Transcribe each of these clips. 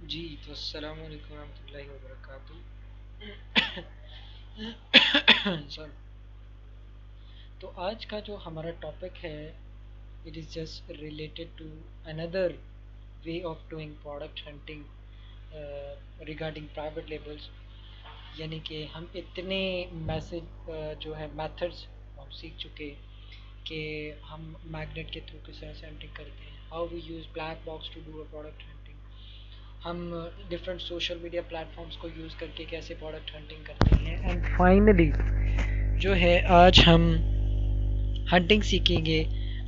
जी तो अस्सलाम वालेकुम रहमतुल्लाहि व बरकातहू। सॉरी। तो आज का जो हमारा टॉपिक है, it is just related to another way of doing product hunting regarding private labels. यानी कि हम इतने मैसेज जो है मेथड्स हम सीख चुके कि हम मैग्नेट के थ्रू किस तरह से हंटिंग करते हैं, how we use black box to do a product hunting, हम डिफरेंट सोशल मीडिया प्लेटफॉर्म्स को यूज़ करके कैसे प्रोडक्ट हंटिंग करते हैं। एंड फाइनली जो है आज हम हंटिंग सीखेंगे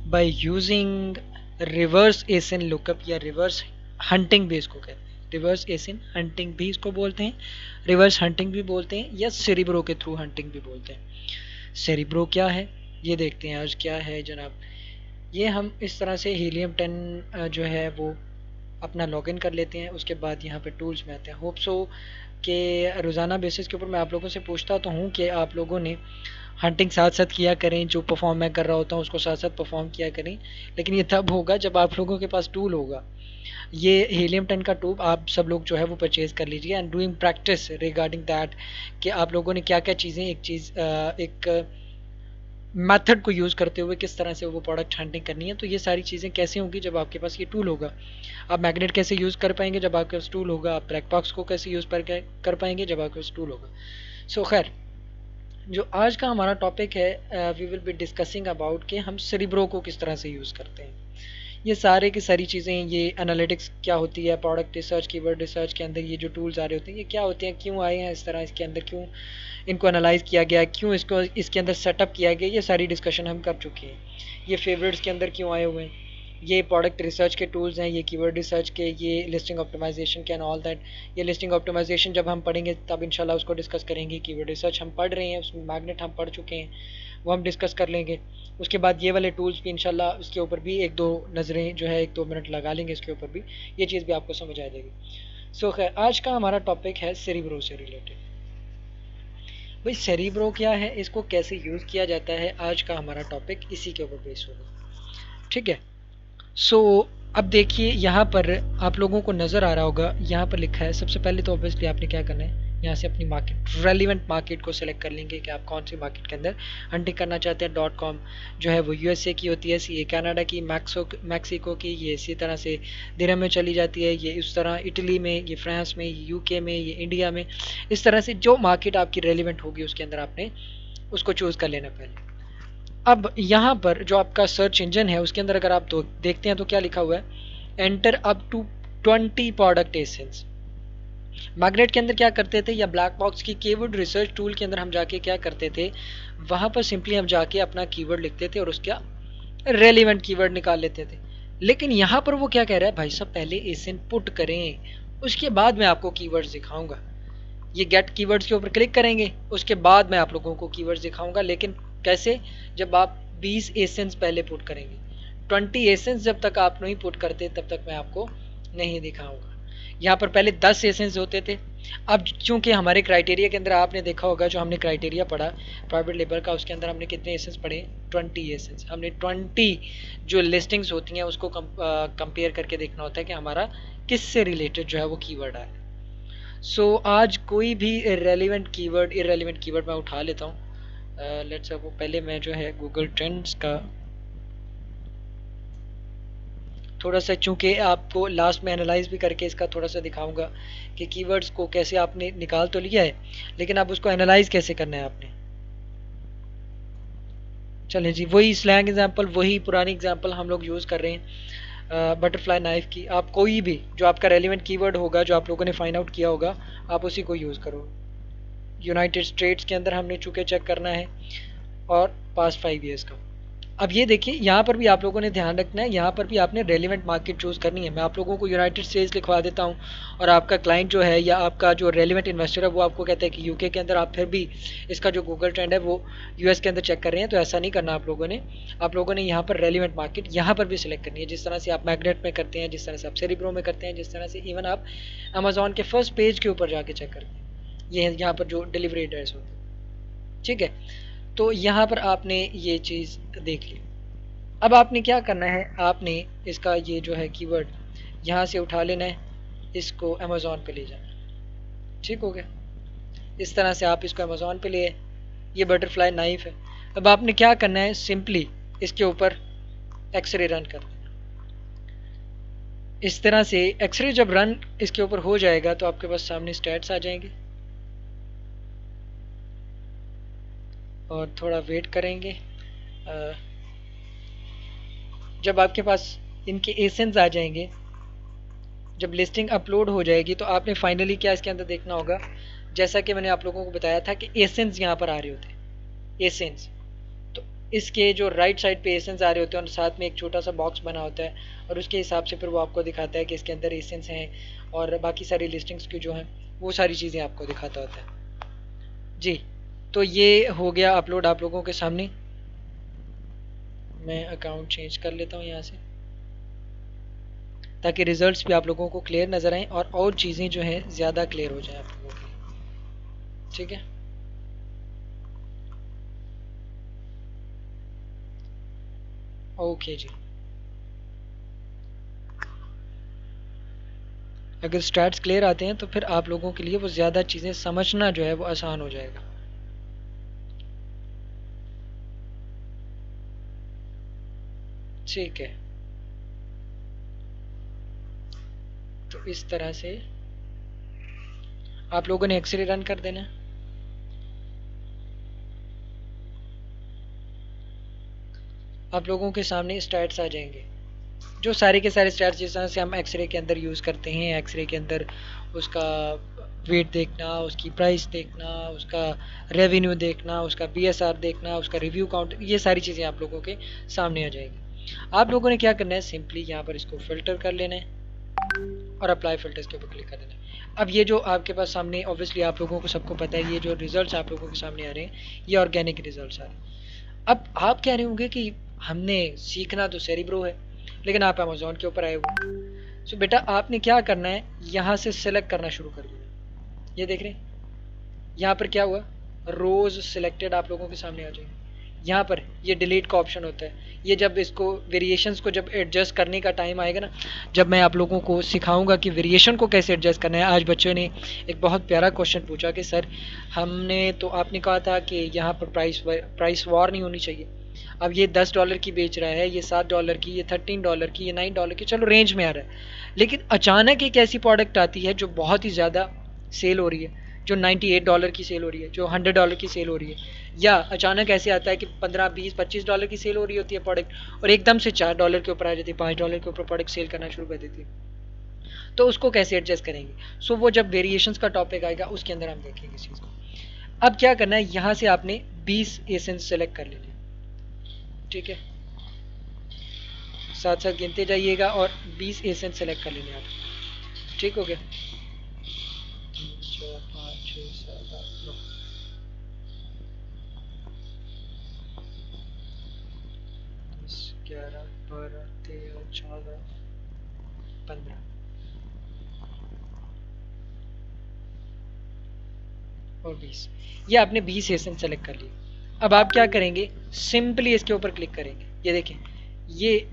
बाय यूजिंग रिवर्स एसिन लुकअप या रिवर्स हंटिंग भी इसको कहते हैं। रिवर्स एसिन हंटिंग भी इसको बोलते हैं, रिवर्स हंटिंग भी बोलते हैं, या सेरिब्रो के थ्रू हंटिंग भी बोलते हैं। सेरिब्रो क्या है ये देखते हैं आज क्या है जनाब। ये हम इस तरह से हीलियम 10 जो है वो अपना लॉगिन कर लेते हैं। उसके बाद यहाँ पे टूल्स में आते हैं। होप सो कि रोज़ाना बेसिस के ऊपर मैं आप लोगों से पूछता तो हूँ कि आप लोगों ने हंटिंग साथ साथ किया करें, जो परफॉर्म मैं कर रहा होता हूँ उसको साथ साथ परफॉर्म किया करें। लेकिन ये तब होगा जब आप लोगों के पास टूल होगा। ये हीलियम 10 का टूब आप सब लोग जो है वो परचेज़ कर लीजिए and doing practice regarding that कि आप लोगों ने क्या क्या चीज़ें एक मेथड को यूज़ करते हुए किस तरह से वो प्रोडक्ट हंटिंग करनी है। तो ये सारी चीज़ें कैसे होंगी जब आपके पास ये टूल होगा। आप मैग्नेट कैसे यूज़ कर पाएंगे जब आपके पास टूल होगा। आप ब्लैक बॉक्स को कैसे यूज़ कर पाएंगे जब आपके पास टूल होगा। सो खैर, जो आज का हमारा टॉपिक है, we will be discussing about कि हम सेरिब्रो को किस तरह से यूज़ करते हैं। ये सारे की सारी चीज़ें, ये एनालिटिक्स क्या होती है, प्रोडक्ट रिसर्च, कीवर्ड रिसर्च के अंदर ये जो टूल्स आ रहे होते हैं ये क्या होते हैं, क्यों आए हैं इस तरह इसके अंदर, क्यों इनको एनालाइज किया गया, क्यों इसको इसके अंदर सेटअप किया गया, ये सारी डिस्कशन हम कर चुके हैं। ये फेवरेट्स के अंदर क्यों आए हुए हैं, ये प्रोडक्ट रिसर्च के टूल्स हैं, ये कीवर्ड रिसर्च के, ये लिस्टिंग ऑप्टिमाइजेशन के एंड ऑल दैट। ये लिस्टिंग ऑप्टिमाइजेशन जब हम पढ़ेंगे तब इंशाल्लाह उसको डिस्कस करेंगे। कीवर्ड रिसर्च हम पढ़ रहे हैं, उसमें मैग्नेट हम पढ़ चुके हैं, वो हम डिस्कस कर लेंगे। उसके बाद ये वाले टूल्स भी इंशाल्लाह उसके ऊपर भी एक दो नज़रें जो है 1-2 मिनट लगा लेंगे, इसके ऊपर भी ये चीज़ भी आपको समझ आ जाएगी। सो खैर, आज का हमारा टॉपिक है सेरिब्रो से रिलेटेड। भाई सेरिब्रो क्या है, इसको कैसे यूज़ किया जाता है, आज का हमारा टॉपिक इसी के ऊपर बेस होगा। ठीक है। सो अब देखिए यहाँ पर आप लोगों को नज़र आ रहा होगा, यहाँ पर लिखा है। सबसे पहले तो ऑब्वियसली आपने क्या करना है, यहाँ से अपनी मार्केट, रेलिवेंट मार्केट को सिलेक्ट कर लेंगे कि आप कौन सी मार्केट के अंदर हंटिंग करना चाहते हैं। .com जो है वो यूएसए की होती है, ये कनाडा की, मैक्सिको की, ये इसी तरह से दिरहम में चली जाती है, ये इस तरह इटली में, ये फ्रांस में, ये यूके में, ये इंडिया में। इस तरह से जो मार्केट आपकी रेलिवेंट होगी उसके अंदर आपने उसको चूज़ कर लेना पहले। अब यहाँ पर जो आपका सर्च इंजन है उसके अंदर अगर आप तो देखते हैं तो क्या लिखा हुआ है, enter up to 20 product ASINs. Magnet के अंदर क्या करते थे, या ब्लैक बॉक्स की कीवर्ड रिसर्च टूल के अंदर हम जाके क्या करते थे, वहाँ पर सिंपली हम जाके अपना कीवर्ड लिखते थे और उसका रेलिवेंट कीवर्ड निकाल लेते थे। लेकिन यहाँ पर वो क्या कह रहा है, भाई साहब पहले एसेन पुट करें, उसके बाद मैं आपको कीवर्ड्स दिखाऊंगा। ये गेट कीवर्ड्स के ऊपर क्लिक करेंगे, उसके बाद मैं आप लोगों को कीवर्ड्स दिखाऊंगा। लेकिन कैसे, जब आप 20 एसेंस पहले पुट करेंगे। 20 एसेंस जब तक आप नहीं पुट करते तब तक मैं आपको नहीं दिखाऊंगा। यहाँ पर पहले 10 एसेंस होते थे। अब चूंकि हमारे क्राइटेरिया के अंदर आपने देखा होगा, जो हमने क्राइटेरिया पढ़ा प्राइवेट लेबर का, उसके अंदर हमने कितने एसेंस पढ़े, 20 एसेंस। हमने 20 जो लिस्टिंग्स होती हैं उसको कंपेयर करके देखना होता है कि हमारा किससे रिलेटेड जो है वो कीवर्ड है। सो आज कोई भी इरेलीवेंट कीवर्ड मैं उठा लेता हूँ। लेट्स सपोज पहले मैं जो है गूगल ट्रेंड्स का थोड़ा सा, चूंकि आपको लास्ट में एनालाइज भी करके इसका थोड़ा सा दिखाऊंगा कि कीवर्ड्स को कैसे आपने निकाल तो लिया है, लेकिन अब उसको एनालाइज कैसे करना है आपने। चलें जी, वही स्लैंग एग्जांपल, वही पुरानी एग्जांपल हम लोग यूज़ कर रहे हैं बटरफ्लाई नाइफ की। आप कोई भी जो आपका रेलिवेंट कीवर्ड होगा, जो आप लोगों ने फाइंड आउट किया होगा, आप उसी को यूज़ करो। यूनाइटेड स्टेट्स के अंदर हमने चूँकि चेक करना है, और पास्ट 5 ईयर्स का। अब ये देखिए, यहाँ पर भी आप लोगों ने ध्यान रखना है, यहाँ पर भी आपने रेलिवेंट मार्केट चूज़ करनी है। मैं आप लोगों को यूनाइटेड स्टेट्स लिखवा देता हूँ, और आपका क्लाइंट जो है या आपका जो रेलिवेंट इन्वेस्टर है वो आपको कहता है कि यूके के अंदर, आप फिर भी इसका जो गूगल ट्रेंड है वो यूएस के अंदर चेक कर रहे हैं। तो ऐसा नहीं करना आप लोगों ने यहाँ पर रेलिवेंट मार्केट यहाँ पर भी सिलेक्ट करनी है, जिस तरह से आप मैग्नेट में करते हैं, जिस तरह से आप सेरिब्रो में करते हैं, जिस तरह से इवन आप अमेजोन के फर्स्ट पेज के ऊपर जाके चेक करते हैं। ये यहाँ पर जो डिलीवरी एड्रेस होते हैं, ठीक है। तो यहाँ पर आपने ये चीज़ देख ली। अब आपने क्या करना है, आपने इसका ये जो है कीवर्ड यहाँ से उठा लेना है, इसको अमेज़ॉन पे ले जाना। ठीक हो गया। इस तरह से आप इसको अमेज़ॉन पे ले, ये बटरफ्लाई नाइफ है। अब आपने क्या करना है, सिंपली इसके ऊपर एक्सरे रन कर देना। इस तरह से एक्सरे जब रन इसके ऊपर हो जाएगा तो आपके पास सामने स्टैट्स आ जाएंगे, और थोड़ा वेट करेंगे। जब आपके पास इनके एसेंस आ जाएंगे, जब लिस्टिंग अपलोड हो जाएगी, तो आपने फाइनली क्या इसके अंदर देखना होगा, जैसा कि मैंने आप लोगों को बताया था कि एसेंस यहाँ पर आ रहे होते हैं, एसेंस। तो इसके जो राइट साइड पे एसेंस आ रहे होते हैं और साथ में एक छोटा सा बॉक्स बना होता है, और उसके हिसाब से फिर वो आपको दिखाता है कि इसके अंदर एसेंस हैं, और बाकी सारी लिस्टिंग्स की जो हैं वो सारी चीज़ें आपको दिखाता होता है जी। तो ये हो गया अपलोड आप लोगों के सामने। मैं अकाउंट चेंज कर लेता हूँ यहाँ से, ताकि रिजल्ट्स भी आप लोगों को क्लियर नज़र आएँ और चीज़ें जो हैं ज़्यादा क्लियर हो जाएं आप लोगों की। ठीक है, ओके जी। अगर स्टैट्स क्लियर आते हैं तो फिर आप लोगों के लिए वो ज़्यादा चीज़ें समझना जो है वो आसान हो जाएगा। ठीक है, तो इस तरह से आप लोगों ने एक्सरे रन कर देना है। आप लोगों के सामने स्टैट्स आ जाएंगे, जो सारे के सारे स्टैट्स जिस तरह से हम एक्सरे के अंदर यूज़ करते हैं। एक्सरे के अंदर उसका वेट देखना, उसकी प्राइस देखना, उसका रेवेन्यू देखना, उसका बीएसआर देखना, उसका रिव्यू काउंट, ये सारी चीज़ें आप लोगों के सामने आ जाएगी। आप लोगों ने क्या करना है, सिंपली यहाँ पर इसको फ़िल्टर कर लेना है और अप्लाई फ़िल्टर्स के ऊपर क्लिक कर देना है। अब ये जो आपके पास सामने, ऑब्वियसली आप लोगों को सबको पता है, ये जो रिजल्ट्स आप लोगों के सामने आ रहे हैं ये ऑर्गेनिक रिजल्ट्स आ रहे हैं। अब आप कह रहे होंगे कि हमने सीखना तो सेरिब्रो है, लेकिन आप अमेज़ॉन के ऊपर आए हो। सो बेटा आपने क्या करना है, यहाँ से सेलेक्ट करना शुरू कर देना। ये देख रहे हैं यहाँ पर क्या हुआ, रोज़ सिलेक्टेड आप लोगों के सामने आ जाएंगे। यहाँ पर ये डिलीट का ऑप्शन होता है। ये जब इसको वेरिएशंस को जब एडजस्ट करने का टाइम आएगा ना, जब मैं आप लोगों को सिखाऊंगा कि वेरिएशन को कैसे एडजस्ट करना है। आज बच्चों ने एक बहुत प्यारा क्वेश्चन पूछा कि सर हमने तो आपने कहा था कि यहाँ पर प्राइस वॉर नहीं होनी चाहिए। अब ये $10 की बेच रहा है, ये $7 की, ये $13 की, ये $9 की, चलो रेंज में आ रहा है। लेकिन अचानक एक ऐसी प्रोडक्ट आती है जो बहुत ही ज़्यादा सेल हो रही है, जो $98 की सेल हो रही है, जो $100 की सेल हो रही है, या अचानक ऐसे आता है कि 15, 20, $25 की सेल हो रही होती है प्रोडक्ट, और एकदम से $4 के ऊपर आ जाती है, $5 के ऊपर प्रोडक्ट सेल करना शुरू कर देती है। तो उसको कैसे एडजस्ट करेंगे, सो वो जब वेरिएशंस का टॉपिक आएगा उसके अंदर हम देखेंगे इस चीज़ को। अब क्या करना है, यहाँ से आपने 20 एसेंस सेलेक्ट कर लेने। ठीक है, साथ साथ गिनते जाइएगा और 20 एसेंस सेलेक्ट कर लेने आप। ठीक हो गया, 3, 4, 5, 6, 7, 8, 9, 10, 11, 12, 13, 14, 15 और 20। ये आपने 20 एसेंस सेलेक्ट कर लिए। अब आप क्या करेंगे, सिंपली इसके ऊपर क्लिक करेंगे। ये देखें, ये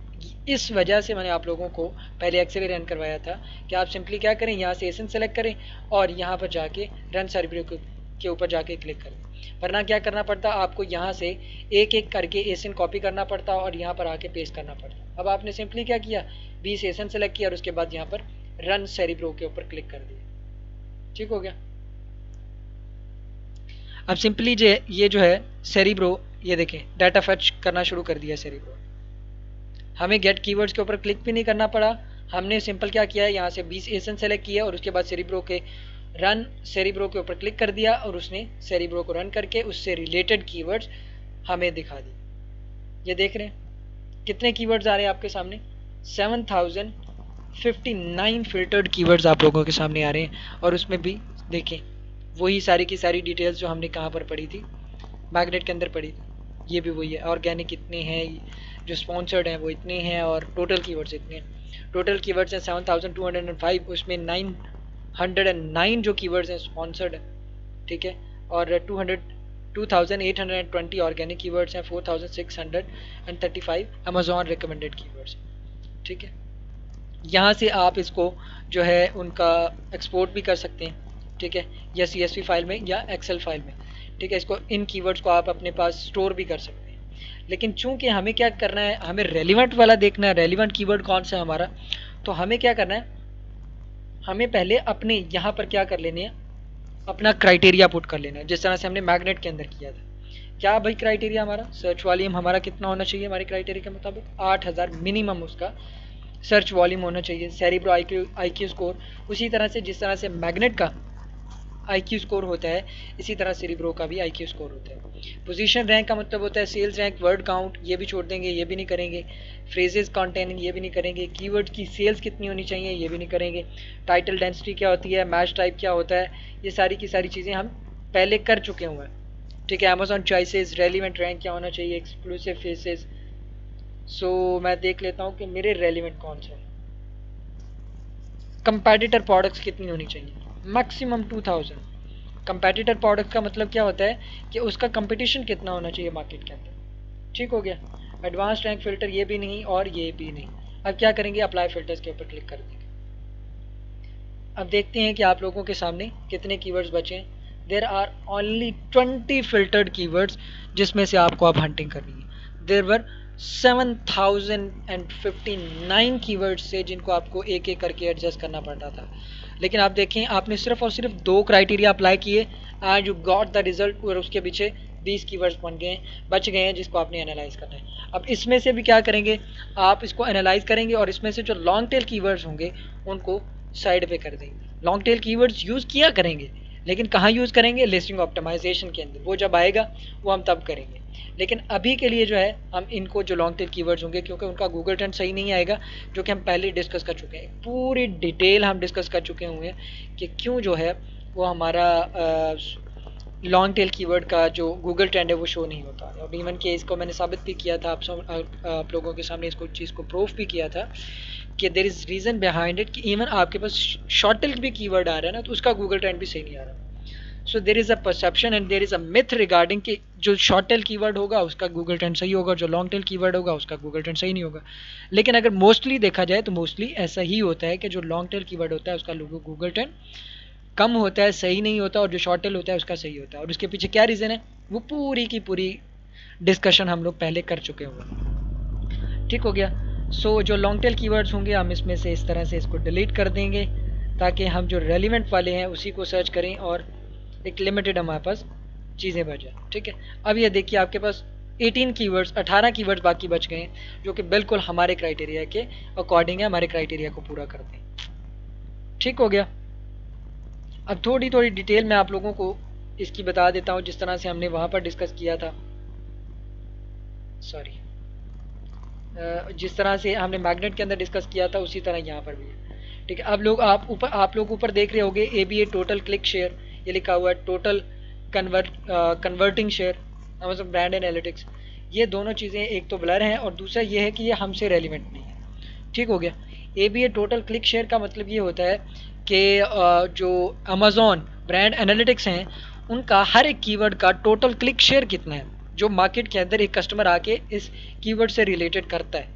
इस वजह से मैंने आप लोगों को पहले एक्सेल रन करवाया था कि आप सिंपली क्या करें, यहाँ से एसेंस सेलेक्ट करें और यहाँ पर जाके रन सर्वर के ऊपर जाके क्लिक करें। वरना क्या करना पड़ता, आपको यहाँ से एक एक करके एसेंस कॉपी करना पड़ता और यहाँ पर आके पेस्ट करना पड़ता। अब आपने सिंपली क्या किया, 20 एसेंस सेलेक्ट किया और उसके बाद यहाँ पर रन सेरिब्रो के ऊपर क्लिक कर दिया। ठीक हो गया। अब सिंपली ये जो है सेरिब्रो, ये देखें डाटा फैच करना शुरू कर दिया सेरिब्रो। हमें गेट कीवर्ड्स के ऊपर क्लिक भी नहीं करना पड़ा। हमने सिंपल क्या किया है, यहाँ से 20 एसेंस सेलेक्ट किया और उसके बाद सेरिब्रो के रन सेरिब्रो के ऊपर क्लिक कर दिया और उसने सेरिब्रो को रन करके उससे रिलेटेड कीवर्ड्स हमें दिखा दी। ये देख रहे हैं कितने कीवर्ड्स आ रहे हैं आपके सामने, 7059 फिल्टर्ड कीवर्ड्स आप लोगों के सामने आ रहे हैं। और उसमें भी देखें वही सारी की सारी डिटेल्स जो हमने कहाँ पर पढ़ी थी, मैग्नेट के अंदर पढ़ी थी। ये भी वही है, ऑर्गेनिक इतने हैं, जो स्पॉन्सर्ड हैं वो इतने हैं, और टोटल कीवर्ड्स इतने हैं। टोटल कीवर्ड्स हैं 7205, उसमें 909 जो कीवर्ड्स हैं स्पॉन्सर्ड है। ठीक है, और 2820 ऑर्गेनिक कीवर्ड्स हैं, 4635 अमेजॉन रिकमेंडेड कीवर्ड्स। ठीक है, यहाँ से आप इसको जो है उनका एक्सपोर्ट भी कर सकते हैं, ठीक है, या CSV फाइल में या एक्सेल फाइल में, ठीक है। इसको इन कीवर्ड्स को आप अपने पास स्टोर भी कर सकते हैं। लेकिन चूंकि हमें क्या करना है, हमें रेलिवेंट वाला देखना है, रेलिवेंट कीवर्ड कौन सा है हमारा, तो हमें क्या करना है, हमें पहले अपने यहाँ पर क्या कर लेने हैं, अपना क्राइटेरिया पुट कर लेना है, जिस तरह से हमने मैग्नेट के अंदर किया था। क्या भाई क्राइटेरिया हमारा, सर्च वॉल्यूम हमारा कितना होना चाहिए हमारे क्राइटेरिया के मुताबिक, 8000 मिनिमम उसका सर्च वॉल्यूम होना चाहिए। सेरिब्रो IQ स्कोर, उसी तरह से जिस तरह से मैग्नेट का IQ स्कोर होता है, इसी तरह सेरिब्रो का भी IQ स्कोर होता है। पोजीशन रैंक का मतलब होता है सेल्स रैंक, वर्ड काउंट ये भी छोड़ देंगे, ये भी नहीं करेंगे। फ्रेजेस कॉन्टेनिंग ये भी नहीं करेंगे। कीवर्ड की सेल्स कितनी होनी चाहिए ये भी नहीं करेंगे। टाइटल डेंसिटी क्या होती है, मैच टाइप क्या होता है, ये सारी की सारी चीज़ें हम पहले कर चुके हुए हैं, ठीक है। अमेजोन चॉइसेस, रेलिवेंट रैंक क्या होना चाहिए, एक्सक्लूसिव फेसेस। सो मैं देख लेता हूँ कि मेरे रेलिवेंट कौन सा है। कंपेटिटर प्रोडक्ट्स कितनी होनी चाहिए, मैक्सिमम 2000। कंपेटिटर प्रोडक्ट का मतलब क्या होता है कि उसका कंपटीशन कितना होना चाहिए मार्केट के अंदर, ठीक हो गया। एडवांस रैंक फिल्टर ये भी नहीं और ये भी नहीं। अब क्या करेंगे, अप्लाई फिल्टर्स के ऊपर क्लिक कर देंगे। अब देखते हैं कि आप लोगों के सामने कितने कीवर्ड्स बचे हैं। There are only 20 filtered keywords जिसमें से आपको अब हंटिंग करनी है। देर वर 7059 कीवर्ड्स से जिनको आपको एक एक करके एडजस्ट करना पड़ता था। लेकिन आप देखें, आपने सिर्फ और सिर्फ 2 क्राइटेरिया अप्लाई किए and you got the result, और उसके पीछे 20 कीवर्ड्स बच गए हैं जिसको आपने एनालाइज करना है। अब इसमें से भी क्या करेंगे, आप इसको एनालाइज करेंगे और इसमें से जो लॉन्ग टेल कीवर्ड्स होंगे उनको साइड पे कर देंगे। लॉन्ग टेल कीवर्ड्स यूज़ किया करेंगे, लेकिन कहाँ यूज़ करेंगे, लिस्टिंग ऑप्टिमाइजेशन के अंदर। वो जब आएगा वो हम तब करेंगे। लेकिन अभी के लिए जो है हम इनको, जो लॉन्ग टेल कीवर्ड्स होंगे, क्योंकि उनका गूगल ट्रेंड सही नहीं आएगा, जो कि हम पहले डिस्कस कर चुके हैं, पूरी डिटेल हम डिस्कस कर चुके हुए हैं कि क्यों जो है वो हमारा लॉन्ग टेल कीवर्ड का जो गूगल ट्रेंड है वो शो नहीं होता। और इवन के इसको मैंने साबित भी किया था, आप लोगों के सामने इसको चीज़ को प्रूफ भी किया था कि there is reason behind it, कि इवन आपके पास शॉर्ट टेल भी कीवर्ड आ रहा है ना, तो उसका गूगल ट्रेंड भी सही नहीं आ रहा। So there is a perception and there is a myth regarding कि जो शॉर्ट टेल कीवर्ड होगा उसका गूगल ट्रेंड सही होगा, जो लॉन्ग टेल कीवर्ड होगा उसका गूगल ट्रेंड सही नहीं होगा। लेकिन अगर मोस्टली देखा जाए तो मोस्टली ऐसा ही होता है कि जो लॉन्ग टेल कीवर्ड होता है उसका गूगल ट्रेंड कम होता है, सही नहीं होता, और जो शॉर्ट टेल होता है उसका सही होता है। और उसके पीछे क्या रीज़न है वो पूरी की पूरी डिस्कशन हम लोग पहले कर चुके हुए हैं, ठीक हो गया। सो जो लॉन्ग टेल कीवर्ड्स होंगे हम इसमें से इस तरह से इसको डिलीट कर देंगे, ताकि हम जो रेलिवेंट वाले हैं उसी को सर्च करें और एक लिमिटेड हमारे पास चीज़ें बच जाए, ठीक है। अब ये देखिए आपके पास 18 कीवर्ड्स बाकी बच गए हैं, जो कि बिल्कुल हमारे क्राइटेरिया के अकॉर्डिंग है, हमारे क्राइटेरिया को पूरा करते हैं, ठीक हो गया। अब थोड़ी थोड़ी डिटेल में आप लोगों को इसकी बता देता हूँ, जिस तरह से हमने वहाँ पर डिस्कस किया था, सॉरी, जिस तरह से हमने मैग्नेट के अंदर डिस्कस किया था उसी तरह यहाँ पर भी है, ठीक है। अब आप लोग ऊपर देख रहे होंगे ABA टोटल क्लिक शेयर, ये लिखा हुआ है, total converting share, Amazon brand analytics. ये दोनों चीज़ें एक तो ब्लर हैं और दूसरा ये है कि ये हमसे रेलिवेंट नहीं है, ठीक हो गया। ABA टोटल क्लिक शेयर का मतलब ये होता है कि जो अमेज़ॉन ब्रांड एनालिटिक्स हैं उनका हर एक कीवर्ड का टोटल क्लिक शेयर कितना है, जो मार्केट के अंदर एक कस्टमर आके इस कीवर्ड से रिलेटेड करता है,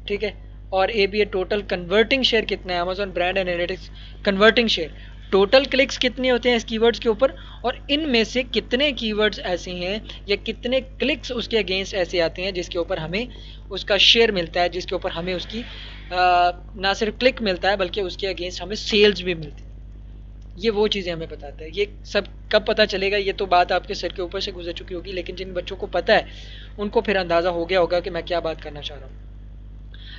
ठीक है। और ABA टोटल कन्वर्टिंग शेयर कितना है, Amazon brand analytics converting share, total clicks कितने होते हैं इस कीवर्ड्स के ऊपर, और इनमें से कितने कीवर्ड्स ऐसे हैं या कितने क्लिक्स उसके अगेंस्ट ऐसे आते हैं जिसके ऊपर हमें उसका शेयर मिलता है, जिसके ऊपर हमें उसकी ना सिर्फ क्लिक मिलता है बल्कि उसके अगेंस्ट हमें सेल्स भी मिलती है। ये वो चीज़ें हमें बताता है। ये सब कब पता चलेगा, ये तो बात आपके सर के ऊपर से गुजर चुकी होगी, लेकिन जिन बच्चों को पता है उनको फिर अंदाज़ा हो गया होगा कि मैं क्या बात करना चाह रहा हूँ।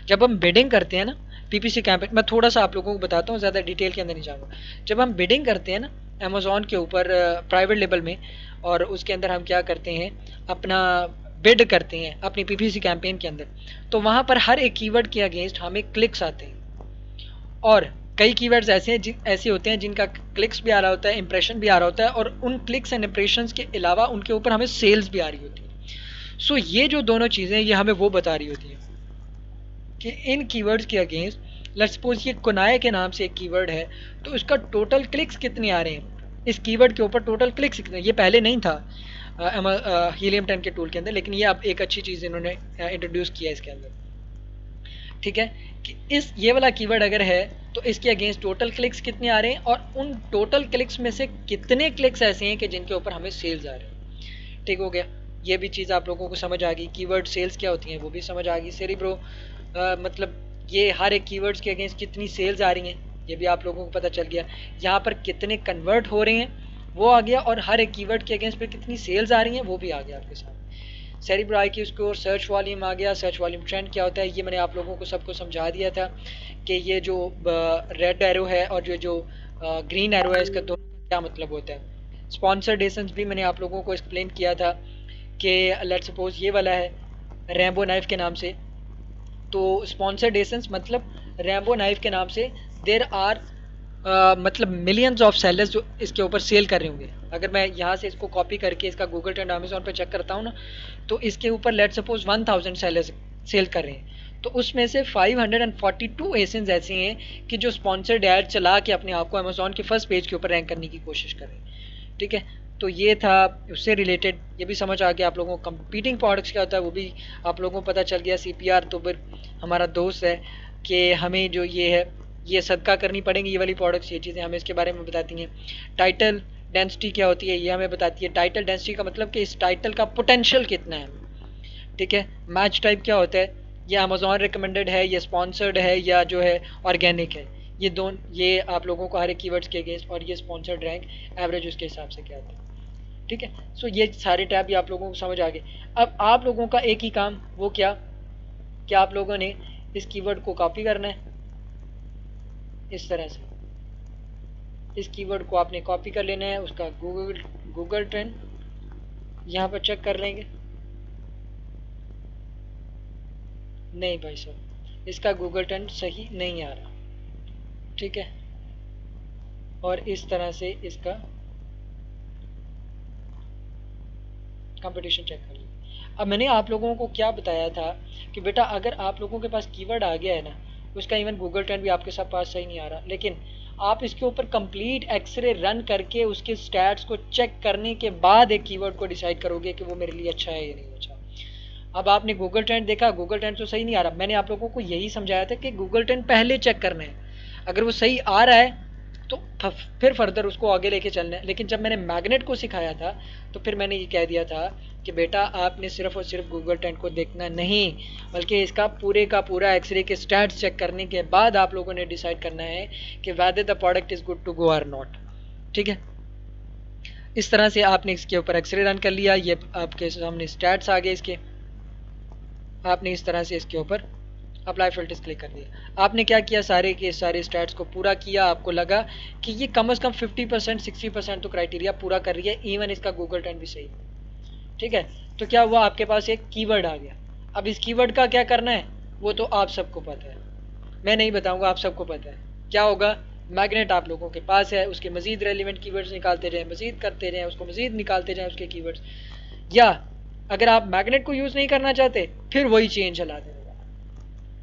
जब हम बिडिंग करते हैं ना PPC कैंपेन, मैं थोड़ा सा आप लोगों को बताता हूँ, ज़्यादा डिटेल के अंदर नहीं जाऊँगा। जब हम बिडिंग करते हैं ना अमेज़ॉन के ऊपर प्राइवेट लेवल में, और उसके अंदर हम क्या करते हैं, अपना बिड करते हैं अपनी PPC कैंपेन के अंदर, तो वहाँ पर हर एक कीवर्ड के अगेंस्ट हमें क्लिक्स आते हैं, और कई कीवर्ड्स ऐसे होते हैं जिनका क्लिक्स भी आ रहा होता है, इंप्रेशन भी आ रहा होता है, और उन क्लिक्स एंड इंप्रेशंस के अलावा उनके ऊपर हमें सेल्स भी आ रही होती है। सो ये जो दोनों चीज़ें ये हमें वो बता रही होती हैं कि इन कीवर्ड्स के अगेंस्ट, लेट्स सपोज ये कुनाए के नाम से एक कीवर्ड है, तो इसका टोटल क्लिक्स कितने आ रहे हैं, इस कीवर्ड के ऊपर टोटल क्लिक्स कितने, ये पहले नहीं था हीलियम 10 के टूल के अंदर, लेकिन ये अब एक अच्छी चीज़ इन्होंने इंट्रोड्यूस किया है इसके अंदर, ठीक है, कि इस ये वाला कीवर्ड अगर है तो इसके अगेंस्ट टोटल क्लिक्स कितने आ रहे हैं और उन टोटल क्लिक्स में से कितने क्लिक्स ऐसे हैं कि जिनके ऊपर हमें सेल्स आ रहे हैं। ठीक हो गया, ये भी चीज़ आप लोगों को समझ आ गई। कीवर्ड सेल्स क्या होती हैं वो भी समझ आ गई। सेरिब्रो मतलब ये हर एक कीवर्ड्स के अगेंस्ट कितनी सेल्स आ रही हैं ये भी आप लोगों को पता चल गया। यहाँ पर कितने कन्वर्ट हो रहे हैं वो आ गया, और हर एक कीवर्ड के अगेंस्ट पे कितनी सेल्स आ रही हैं वो भी आ गया आपके साथ। Cerebro IQ score, search volume आ गया। सर्च वॉल्यूम ट्रेंड क्या होता है ये मैंने आप लोगों को सबको समझा दिया था कि ये जो रेड एरो है और जो ग्रीन एरो है इसका दोनों का क्या मतलब होता है। स्पॉन्सर्ड एसेंस भी मैंने आप लोगों को एक्सप्लेन किया था कि लेट सपोज ये वाला है रैम्बो नाइफ के नाम से, तो स्पॉन्सर्ड एसेंस मतलब रैम्बो नाइफ के नाम से देर आर मतलब मिलियंस ऑफ सेलर्स जो इसके ऊपर सेल कर रहे होंगे। अगर मैं यहाँ से इसको कॉपी करके इसका गूगल ट्रेंड अमेजोन पे चेक करता हूँ ना, तो इसके ऊपर लेट सपोज 1000 सेलर्स सेल कर रहे हैं, तो उसमें से 542 एसेंस ऐसे हैं कि जो स्पॉन्सर्ड ऐड चला के अपने आप को अमेजोन के फर्स्ट पेज के ऊपर रैंक करने की कोशिश कर रहे हैं। ठीक है, तो ये था उससे रिलेटेड, ये भी समझ आ गया आप लोगों को। कंपीटिंग प्रोडक्ट्स क्या होता है वो भी आप लोगों को पता चल गया। सीपीआर तो फिर हमारा दोस्त है कि हमें जो ये है ये सदका करनी पड़ेंगी ये वाली प्रोडक्ट्स, ये चीज़ें हमें इसके बारे में बताती हैं। टाइटल डेंसिटी क्या होती है ये हमें बताती है। टाइटल डेंसिटी का मतलब कि इस टाइटल का पोटेंशियल कितना है। ठीक है, मैच टाइप क्या होता है, ये अमेजोन रिकमेंडेड है, ये स्पॉन्सर्ड है, या जो है ऑर्गेनिक है। ये आप लोगों को हर एक कीवर्ड्स के अगेंस्ट, और ये स्पॉन्सर्ड रैंक एवरेज उसके हिसाब से क्या आता है। ठीक है, सो ये सारे टैब भी आप लोगों को समझ आ गए। अब आप लोगों का एक ही काम, वो क्या, कि आप लोगों ने इस कीवर्ड को कॉपी करना है इस तरह से। इस कीवर्ड को आपने कॉपी कर लेना है, उसका गूगल ट्रेंड यहाँ पर चेक कर लेंगे। नहीं भाई साहब, इसका गूगल ट्रेंड सही नहीं आ रहा। ठीक है, और इस तरह से इसका कंपटीशन चेक कर लिया। अब मैंने आप लोगों को क्या बताया था कि बेटा अगर आप लोगों के पास कीवर्ड आ गया है ना, उसका इवन गूगल ट्रेंड भी आपके साथ पास सही नहीं आ रहा, लेकिन आप इसके ऊपर कंप्लीट एक्सरे रन करके उसके स्टैट्स को चेक करने के बाद एक कीवर्ड को डिसाइड करोगे कि वो मेरे लिए अच्छा है या नहीं अच्छा। अब आपने गूगल ट्रेंड देखा, गूगल ट्रेंड तो सही नहीं आ रहा, मैंने आप लोगों को यही समझाया था कि गूगल ट्रेंड पहले चेक करना है, अगर वो सही आ रहा है तो फिर फर्दर उसको आगे लेके चलना है। लेकिन जब मैंने मैग्नेट को सिखाया था तो फिर मैंने ये कह दिया था कि बेटा आपने सिर्फ और सिर्फ गूगल ट्रेंड को देखना नहीं, बल्कि इसका पूरे का पूरा एक्सरे के स्टैट्स चेक करने के बाद आप लोगों ने डिसाइड करना है कि whether the product is good to go और नॉट। ठीक है, इस तरह से आपने इसके ऊपर एक्सरे रन कर लिया, ये आपके सामने स्टैट्स आ गए इसके, आपने इस तरह से इसके ऊपर अप्लाई फिल्टर्स क्लिक कर दिया। आपने क्या किया, सारे के सारे स्टैट्स को पूरा किया, आपको लगा कि ये कम से कम 50% 60% तो क्राइटेरिया पूरा कर रही है, इवन इसका गूगल ट्रेंड भी सही। ठीक है, तो क्या हुआ, आपके पास एक कीवर्ड आ गया। अब इस कीवर्ड का क्या करना है वो तो आप सबको पता है, मैं नहीं बताऊंगा, आप सबको पता है क्या होगा। मैग्नेट आप लोगों के पास है, उसके मजीद रेलिवेंट कीवर्ड्स निकालते रहें, मजीद करते रहें, उसको मजीद निकालते रहें उसके कीवर्ड्स। या अगर आप मैग्नेट को यूज़ नहीं करना चाहते फिर वही चेन चला दें।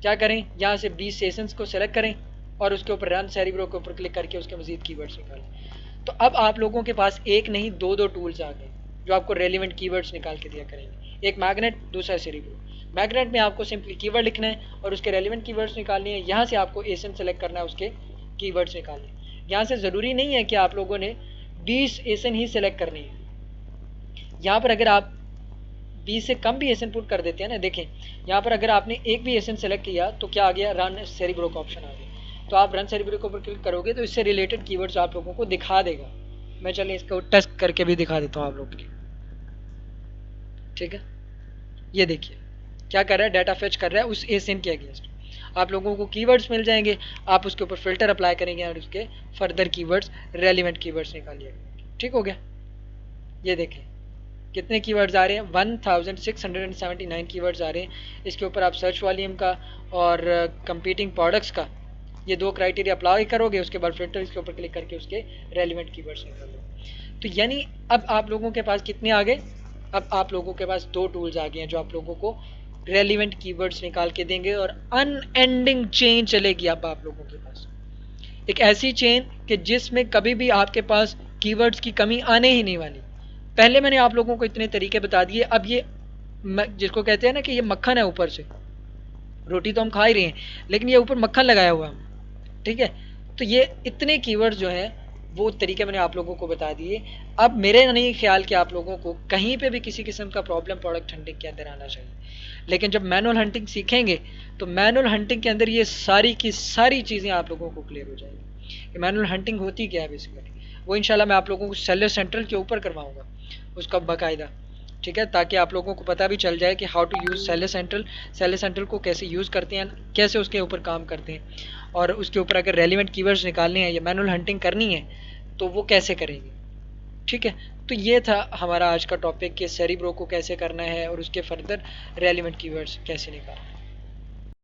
क्या करें, यहाँ से 20 सेशंस को सेलेक्ट करें और उसके ऊपर रन सेरिब्रो के ऊपर क्लिक करके उसके मजीद कीवर्ड्स निकालें। तो अब आप लोगों के पास एक नहीं दो दो टूल्स आ गए जो आपको रेलिवेंट कीवर्ड्स निकाल के दिया करेंगे, एक मैग्नेट, दूसरा सेरिब्रो। मैग्नेट में आपको सिंपली कीवर्ड लिखना है और उसके रेलिवेंट कीवर्ड्स निकालने हैं, यहाँ से आपको एसन सेलेक्ट करना है, उसके कीवर्ड्स निकालने। यहाँ से ज़रूरी नहीं है कि आप लोगों ने 20 एसन ही सेलेक्ट करनी है, यहाँ पर अगर आप 20 से कम भी एसन पुट कर देते हैं ना, देखें यहाँ पर अगर आपने एक भी एसन सेलेक्ट किया तो क्या आ गया, रन सेरिब्रो का ऑप्शन आ गया। तो आप रन सेरिब्रो के ऊपर क्लिक करोगे तो इससे रिलेटेड कीवर्ड्स आप लोगों को दिखा देगा। मैं चलिए इसको टेस्ट करके भी दिखा देता हूँ आप लोगों के लिए। ठीक है, ये देखिए क्या कर रहा है, डाटा फेच कर रहा है उस एसन के अगेंस्ट। आप लोगों को कीवर्ड्स मिल जाएंगे, आप उसके ऊपर फिल्टर अप्लाई करेंगे और उसके फर्दर कीवर्ड्स, रेलिवेंट कीवर्ड्स निकालिएगा। ठीक हो गया, ये देखें कितने कीवर्ड्स आ रहे हैं, 1679 कीवर्ड्स आ रहे हैं। इसके ऊपर आप सर्च वॉल्यूम का और कंपीटिंग प्रोडक्ट्स का ये दो क्राइटेरिया अप्लाई करोगे, उसके बाद फिल्टर इसके ऊपर क्लिक करके उसके रेलिवेंट कीवर्ड्स निकाल लो। तो यानी अब आप लोगों के पास कितने आ गए, अब आप लोगों के पास दो टूल्स आ गए हैं जो आप लोगों को रेलिवेंट कीवर्ड्स निकाल के देंगे और अनएंडिंग चेन चलेगी अब आप लोगों के पास, एक ऐसी चेन कि जिसमें कभी भी आपके पास कीवर्ड्स की कमी आने ही नहीं वाली। पहले मैंने आप लोगों को इतने तरीके बता दिए, अब ये जिसको कहते हैं ना कि ये मक्खन है ऊपर से, रोटी तो हम खा ही रहे हैं, लेकिन ये ऊपर मक्खन लगाया हुआ है, ठीक है। तो ये इतने कीवर्ड जो हैं वो तरीके मैंने आप लोगों को बता दिए। अब मेरे नहीं ख्याल कि आप लोगों को कहीं पे भी किसी किस्म का प्रॉब्लम प्रोडक्ट हंटिंग के अंदर आना चाहिए। लेकिन जब मैनुअल हंटिंग सीखेंगे तो मैनुअल हंटिंग के अंदर ये सारी की सारी चीज़ें आप लोगों को क्लियर हो जाएगी कि मैनुअल हंटिंग होती क्या है बेसिकली। वो इंशाल्लाह मैं आप लोगों को सेलर सेंट्रल के ऊपर करवाऊंगा उसका बाकायदा, ठीक है, ताकि आप लोगों को पता भी चल जाए कि how to use Seller Central को कैसे यूज़ करते हैं, कैसे उसके ऊपर काम करते हैं, और उसके ऊपर अगर रेलिवेंट कीवर्ड्स निकालने हैं या मैनुअल हंटिंग करनी है तो वो कैसे करेंगे, ठीक है। तो ये था हमारा आज का टॉपिक कि सेरिब्रो को कैसे करना है और उसके फर्दर रेलिवेंट कीवर्ड्स कैसे निकालना है।